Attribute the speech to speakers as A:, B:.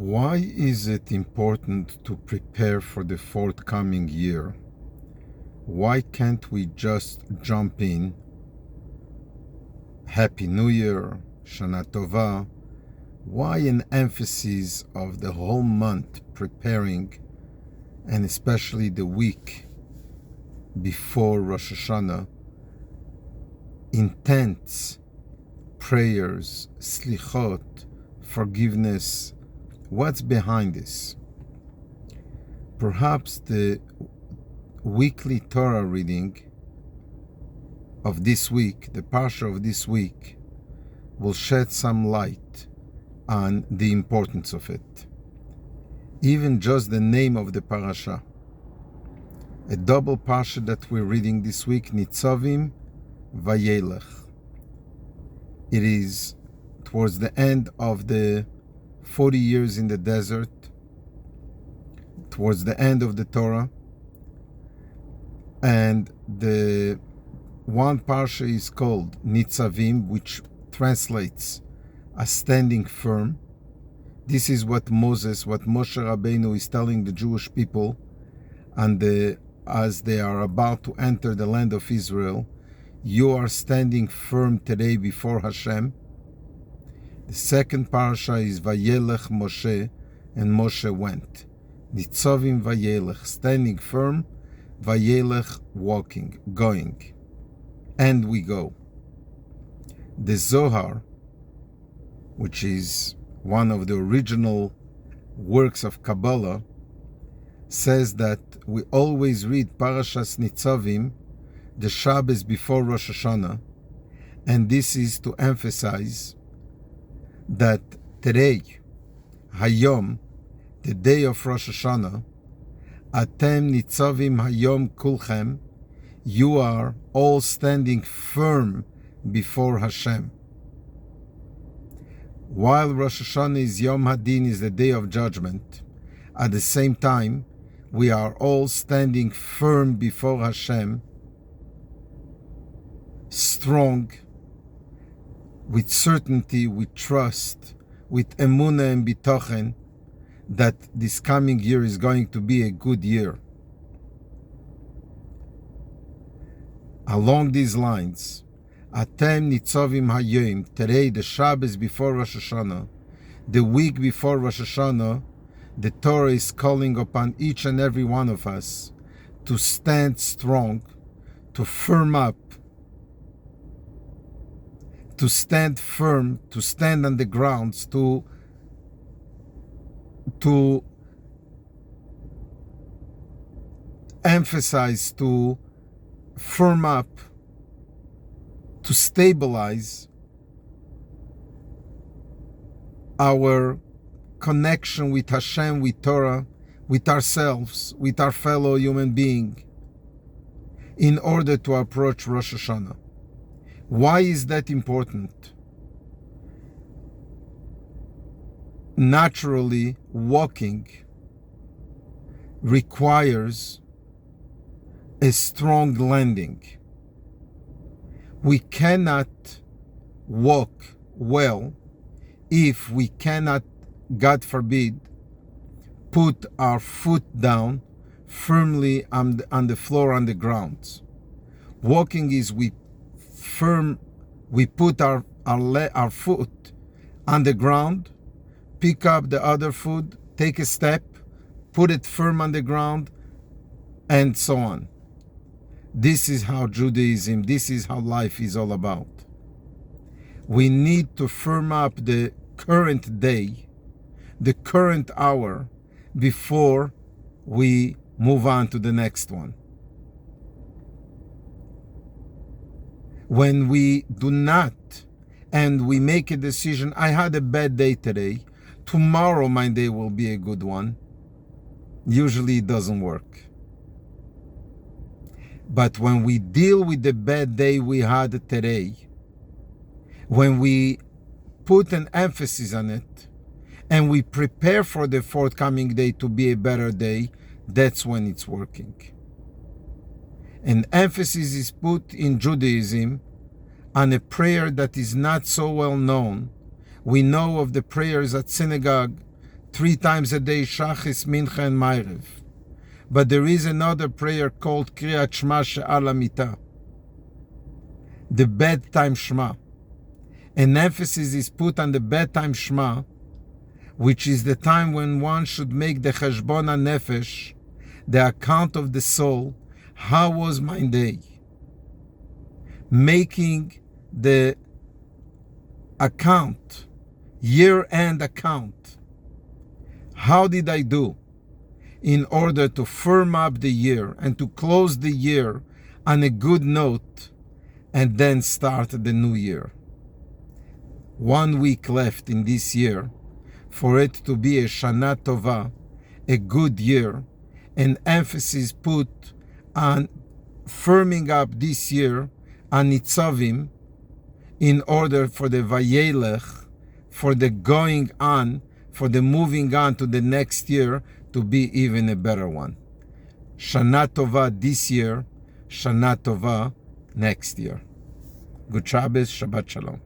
A: Why is it important to prepare for the forthcoming year? Why can't we just jump in? Happy New Year, Shana Tova. Why an emphasis of the whole month preparing, and especially the week before Rosh Hashanah? Intense prayers, slichot, forgiveness. What's behind this? Perhaps the weekly Torah reading of this week, the parsha of this week, will shed some light on the importance of it. Even just the name of the parasha. A double parsha that we're reading this week, Nitzavim Vayelech. It is towards the end of the 40 years in the desert, towards the end of the Torah, and the one parsha is called Nitzavim, which translates as standing firm. This is what Moshe Rabbeinu is telling the Jewish people, and as they are about to enter the land of Israel, you are standing firm today before Hashem. The second parasha is Vayelech Moshe, and Moshe went. Nitzavim Vayelech, standing firm, Vayelech, walking, going. And we go. The Zohar, which is one of the original works of Kabbalah, says that we always read Parashas Nitzavim, the Shabbos before Rosh Hashanah, and this is to emphasize that today, Hayom, the day of Rosh Hashanah, Atem Nitzavim Hayom Kulchem, you are all standing firm before Hashem. While Rosh Hashanah is Yom Hadin, is the day of judgment, at the same time, we are all standing firm before Hashem, strong, with certainty, with trust, with emunah and bitochen, that this coming year is going to be a good year. Along these lines, Atem Nitzavim Hayom, today the Shabbos before Rosh Hashanah, the week before Rosh Hashanah, the Torah is calling upon each and every one of us to stand strong, to firm up, to stand firm, to stand on the grounds, to emphasize, to firm up, to stabilize our connection with Hashem, with Torah, with ourselves, with our fellow human being, in order to approach Rosh Hashanah. Why is that important? Naturally, walking requires a strong landing. We cannot walk well if we cannot, God forbid, put our foot down firmly on the floor, on the ground. Walking is we put our foot on the ground, pick up the other foot, take a step, put it firm on the ground, and so on. This is how Judaism, this is how life is all about. We need to firm up the current day, the current hour, before we move on to the next one. When we do not, and we make a decision, I had a bad day today, tomorrow my day will be a good one, usually it doesn't work. But when we deal with the bad day we had today, when we put an emphasis on it, and we prepare for the forthcoming day to be a better day, that's when it's working. An emphasis is put in Judaism on a prayer that is not so well known. We know of the prayers at synagogue 3 times a day, Shachis, Mincha, and Ma'ariv. But there is another prayer called Kriyat Shema She'al HaMitah, the bedtime Shema. An emphasis is put on the bedtime Shema, which is the time when one should make the Cheshbon HaNefesh, the account of the soul. How was my day? Making the account, year-end account. How did I do? In order to firm up the year and to close the year on a good note and then start the new year. 1 week left in this year for it to be a Shana Tova, a good year, an emphasis put on firming up this year on Nitzavim in order for the Vayelech, for the going on, for the moving on to the next year to be even a better one. Shana Tova this year, Shana Tova next year. Good Shabbos, Shabbat Shalom.